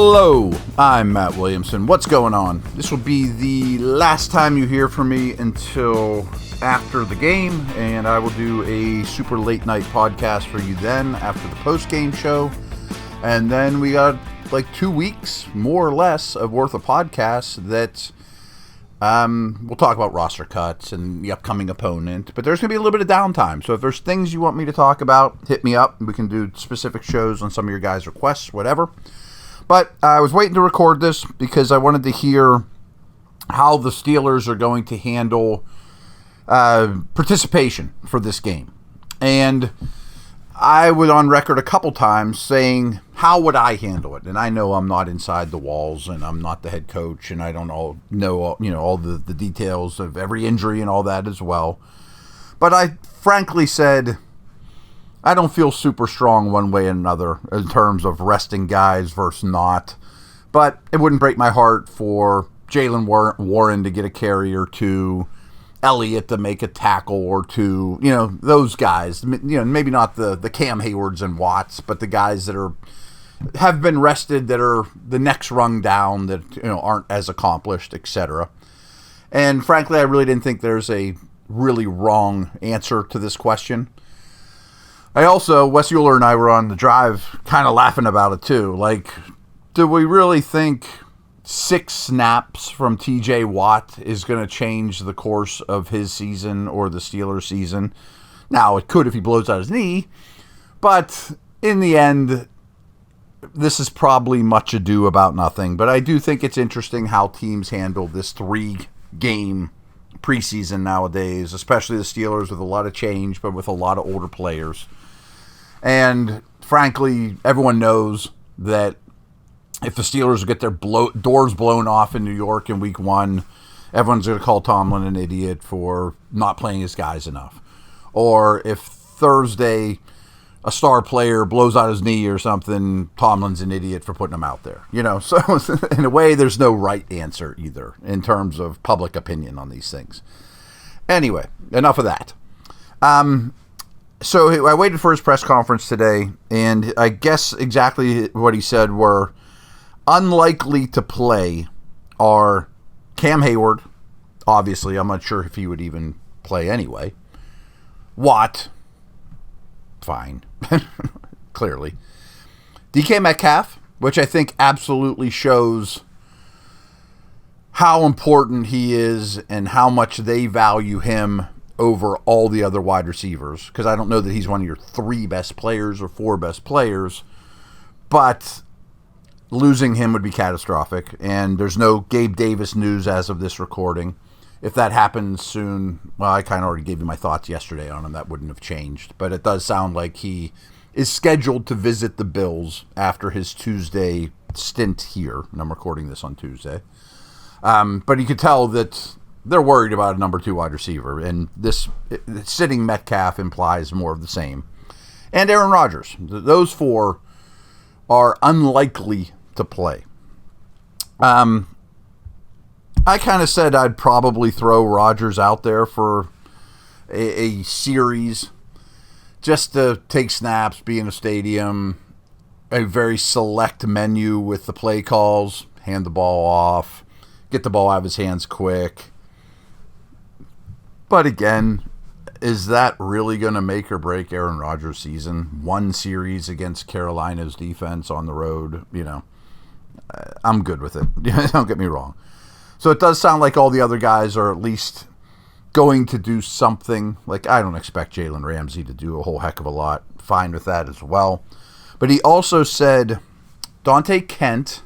Hello, I'm Matt Williamson. What's going on? This will be the last time you hear from me until after the game, and I will do a super late night podcast for you then after the post-game show. And then we got like 2 weeks, more or less, of worth of podcasts that we'll talk about roster cuts and the upcoming opponent. But there's going to be a little bit of downtime. So if there's things you want me to talk about, hit me up. We can do specific shows on some of your guys' requests, whatever. But I was waiting to record this because I wanted to hear how the Steelers are going to handle participation for this game. And I was on record a couple times saying, how would I handle it? And I know I'm not inside the walls and I'm not the head coach and I don't know all the details of every injury and all that as well. But I frankly said, I don't feel super strong one way or another in terms of resting guys versus not. But it wouldn't break my heart for Jaylen Warren to get a carry or two, Elliott to make a tackle or two, those guys. Maybe not the Cam Haywards and Watts, but the guys that have been rested that are the next rung down that aren't as accomplished, etc. And frankly, I really didn't think there's a really wrong answer to this question. Wes Euler and I were on the drive kind of laughing about it too. Like, do we really think 6 snaps from TJ Watt is going to change the course of his season or the Steelers' season? Now, it could if he blows out his knee, but in the end, this is probably much ado about nothing. But I do think it's interesting how teams handle this 3-game preseason nowadays, especially the Steelers with a lot of change, but with a lot of older players. And frankly, everyone knows that if the Steelers get their doors blown off in New York in week 1, everyone's going to call Tomlin an idiot for not playing his guys enough. Or if Thursday a star player blows out his knee or something, Tomlin's an idiot for putting him out there. So in a way, there's no right answer either in terms of public opinion on these things. Anyway, enough of that. So I waited for his press conference today, and I guess exactly what he said were unlikely to play are Cam Hayward. Obviously, I'm not sure if he would even play anyway. Watt. Fine. Clearly. DK Metcalf, which I think absolutely shows how important he is and how much they value him over all the other wide receivers, because I don't know that he's one of your 3 best players or 4 best players, but losing him would be catastrophic, and there's no Gabe Davis news as of this recording. If that happens soon, well, I kind of already gave you my thoughts yesterday on him. That wouldn't have changed, but it does sound like he is scheduled to visit the Bills after his Tuesday stint here, and I'm recording this on Tuesday. But you could tell that they're worried about a number 2 wide receiver, and this sitting Metcalf implies more of the same. And Aaron Rodgers. Those 4 are unlikely to play. I kind of said I'd probably throw Rodgers out there for a series just to take snaps, be in a stadium, a very select menu with the play calls, hand the ball off, get the ball out of his hands quick. But again, is that really going to make or break Aaron Rodgers' season? 1 series against Carolina's defense on the road, I'm good with it. Don't get me wrong. So it does sound like all the other guys are at least going to do something. Like, I don't expect Jalen Ramsey to do a whole heck of a lot. Fine with that as well. But he also said Dante Kent,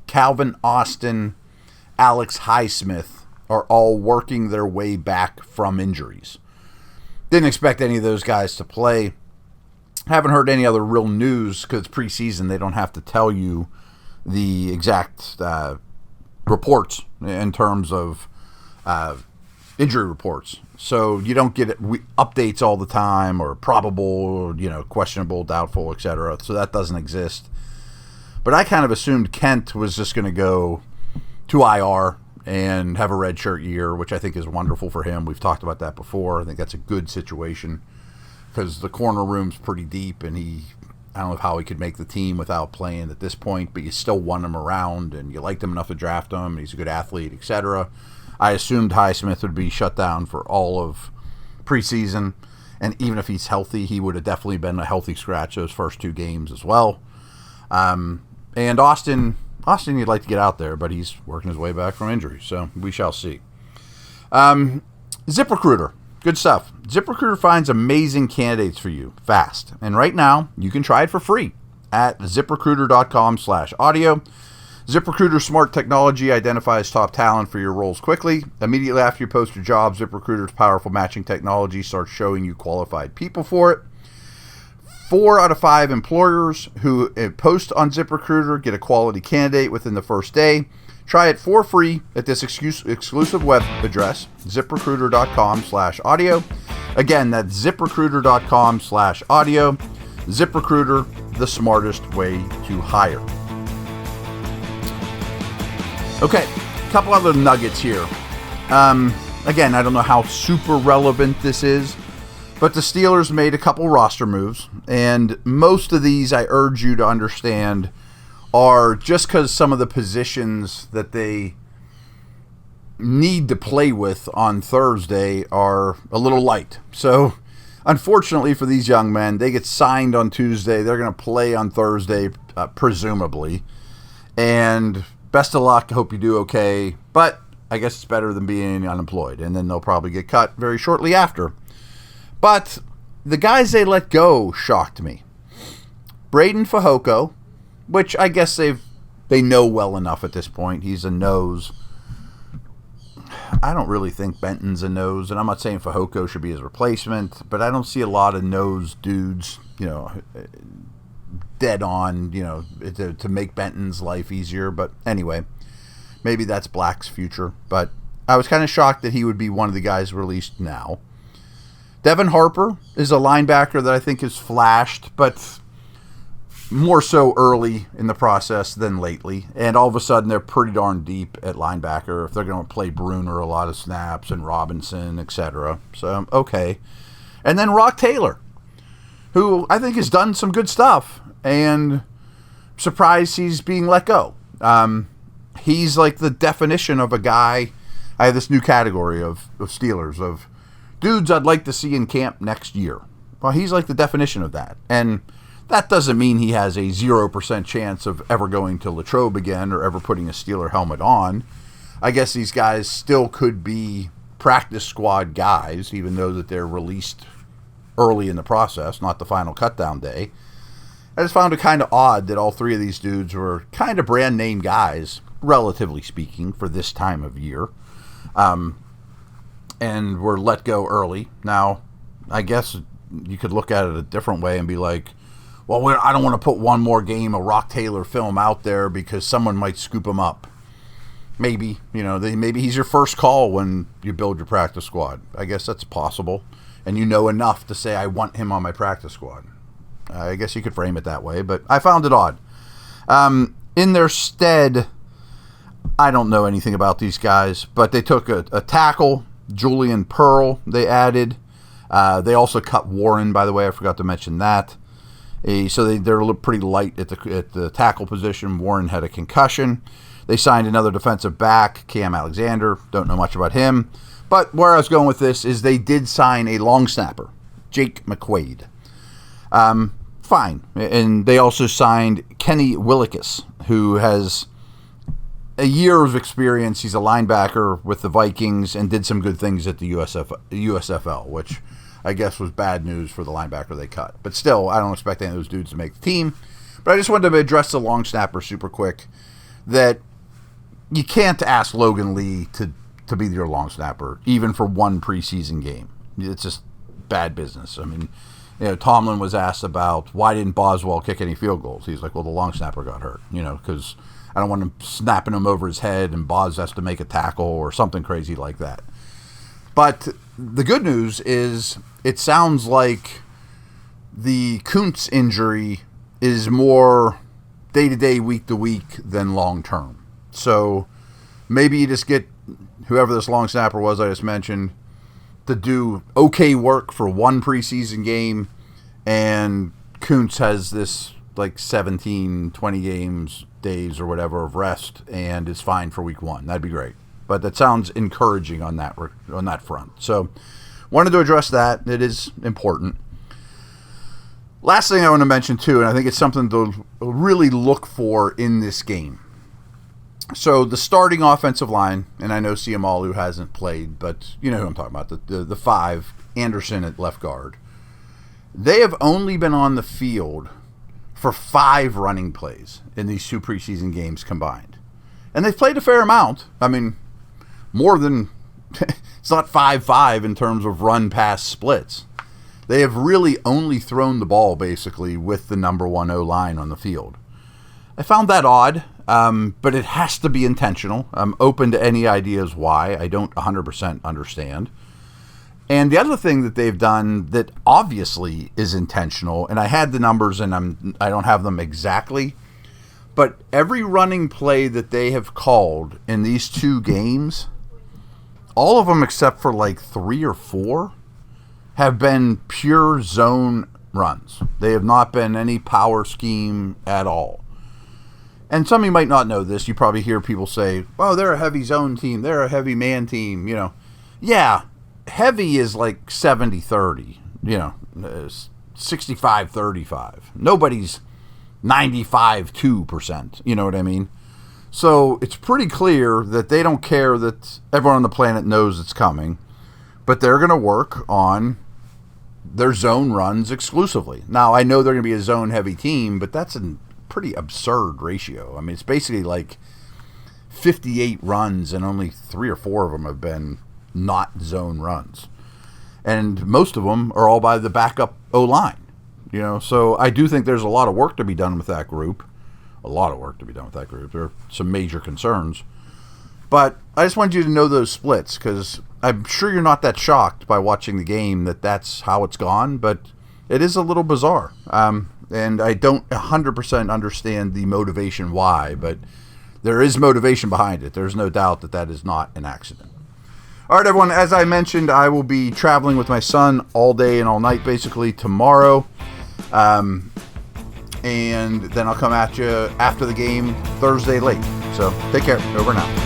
Calvin Austin, Alex Highsmith are all working their way back from injuries. Didn't expect any of those guys to play. Haven't heard any other real news because it's preseason. They don't have to tell you the exact reports in terms of injury reports. So you don't get updates all the time or probable or, questionable, doubtful, etc. So that doesn't exist. But I kind of assumed Kent was just going to go to IR and have a redshirt year, which I think is wonderful for him. We've talked about that before. I think that's a good situation because the corner room's pretty deep, and he I don't know how he could make the team without playing at this point, but you still want him around, and you liked him enough to draft him, and he's a good athlete, etc. I assumed Highsmith would be shut down for all of preseason, and even if he's healthy, he would have definitely been a healthy scratch those first 2 games as well. And Austin, you'd like to get out there, but he's working his way back from injury, so we shall see. ZipRecruiter. Good stuff. ZipRecruiter finds amazing candidates for you fast. And right now, you can try it for free at ziprecruiter.com/audio. ZipRecruiter's smart technology identifies top talent for your roles quickly. Immediately after you post your job, ZipRecruiter's powerful matching technology starts showing you qualified people for it. 4 out of 5 employers who post on ZipRecruiter get a quality candidate within the first day. Try it for free at this exclusive web address, ziprecruiter.com/audio. Again, that's ziprecruiter.com/audio. ZipRecruiter, the smartest way to hire. Okay, a couple other nuggets here. Again, I don't know how super relevant this is, but the Steelers made a couple roster moves, and most of these, I urge you to understand, are just because some of the positions that they need to play with on Thursday are a little light. So, unfortunately for these young men, they get signed on Tuesday. They're going to play on Thursday, presumably. And best of luck. Hope you do okay. But I guess it's better than being unemployed. And then they'll probably get cut very shortly after. But the guys they let go shocked me. Braden Fehoko, which I guess they know well enough at this point. He's a nose. I don't really think Benton's a nose, and I'm not saying Fehoko should be his replacement, but I don't see a lot of nose dudes, dead on, to make Benton's life easier. But anyway, maybe that's Black's future. But I was kind of shocked that he would be one of the guys released now. Devin Harper is a linebacker that I think has flashed, but more so early in the process than lately. And all of a sudden, they're pretty darn deep at linebacker if they're going to play Bruner a lot of snaps and Robinson, etc. So, okay. And then Rock Taylor, who I think has done some good stuff, and surprised he's being let go. He's like the definition of a guy. I have this new category of Steelers, of dudes I'd like to see in camp next year. Well, he's like the definition of that. And that doesn't mean he has a 0% chance of ever going to Latrobe again or ever putting a Steeler helmet on. I guess these guys still could be practice squad guys, even though that they're released early in the process, not the final cutdown day. I just found it kind of odd that all 3 of these dudes were kind of brand name guys, relatively speaking, for this time of year, and were let go early. Now, I guess you could look at it a different way and be like, well, I don't want to put one more game of Rock Taylor film out there because someone might scoop him up. Maybe, maybe he's your first call when you build your practice squad. I guess that's possible. And you know enough to say, I want him on my practice squad. I guess you could frame it that way, but I found it odd. In their stead, I don't know anything about these guys, but they took a tackle, Julian Pearl, they added. They also cut Warren, by the way. I forgot to mention that. So they're a little pretty light at the tackle position. Warren had a concussion. They signed another defensive back, Cam Alexander. Don't know much about him. But where I was going with this is they did sign a long snapper, Jake McQuaid. Fine. And they also signed Kenny Willekes, who has a year of experience. He's a linebacker with the Vikings and did some good things at the USFL, which I guess was bad news for the linebacker they cut. But still, I don't expect any of those dudes to make the team. But I just wanted to address the long snapper super quick, that you can't ask Logan Lee to be your long snapper, even for one preseason game. It's just bad business. I mean, Tomlin was asked about why didn't Boswell kick any field goals. He's like, well, the long snapper got hurt, because I don't want him snapping him over his head and Boz has to make a tackle or something crazy like that. But the good news is it sounds like the Kuntz injury is more day-to-day, week-to-week than long-term. So maybe you just get whoever this long snapper was I just mentioned to do okay work for one preseason game and Kuntz has this like 17, 20 days or whatever of rest and is fine for week 1. That'd be great. But that sounds encouraging on that front. So wanted to address that. It is important. Last thing I want to mention too, and I think it's something to really look for in this game. So the starting offensive line, and I know Siamalu hasn't played, but you know who I'm talking about, the 5, Anderson at left guard. They have only been on the field for 5 running plays in these 2 preseason games combined. And they've played a fair amount. I mean, more than, it's not 5-5 in terms of run-pass splits. They have really only thrown the ball, basically, with the number 1 O-line on the field. I found that odd, but it has to be intentional. I'm open to any ideas why. I don't 100% understand. And the other thing that they've done that obviously is intentional, and I had the numbers and I don't have them exactly, but every running play that they have called in these 2 games, all of them except for like 3 or 4, have been pure zone runs. They have not been any power scheme at all. And some of you might not know this. You probably hear people say, oh, they're a heavy zone team. They're a heavy man team. You know, yeah, heavy is like 70-30, you know, 65-35. Nobody's 95-2%. You know what I mean? So it's pretty clear that they don't care that everyone on the planet knows it's coming, but they're going to work on their zone runs exclusively. Now, I know they're going to be a zone-heavy team, but that's a pretty absurd ratio. I mean, it's basically like 58 runs, and only 3 or 4 of them have been not zone runs. And most of them are all by the backup O-line. You know, so I do think there's a lot of work to be done with that group. A lot of work to be done with that group. There are some major concerns. But I just wanted you to know those splits, because I'm sure you're not that shocked by watching the game that that's how it's gone, but it is a little bizarre. And I don't 100% understand the motivation why, but there is motivation behind it. There's no doubt that that is not an accident. All right, everyone, as I mentioned, I will be traveling with my son all day and all night, basically, tomorrow. And then I'll come at you after the game Thursday late. So take care. Over now.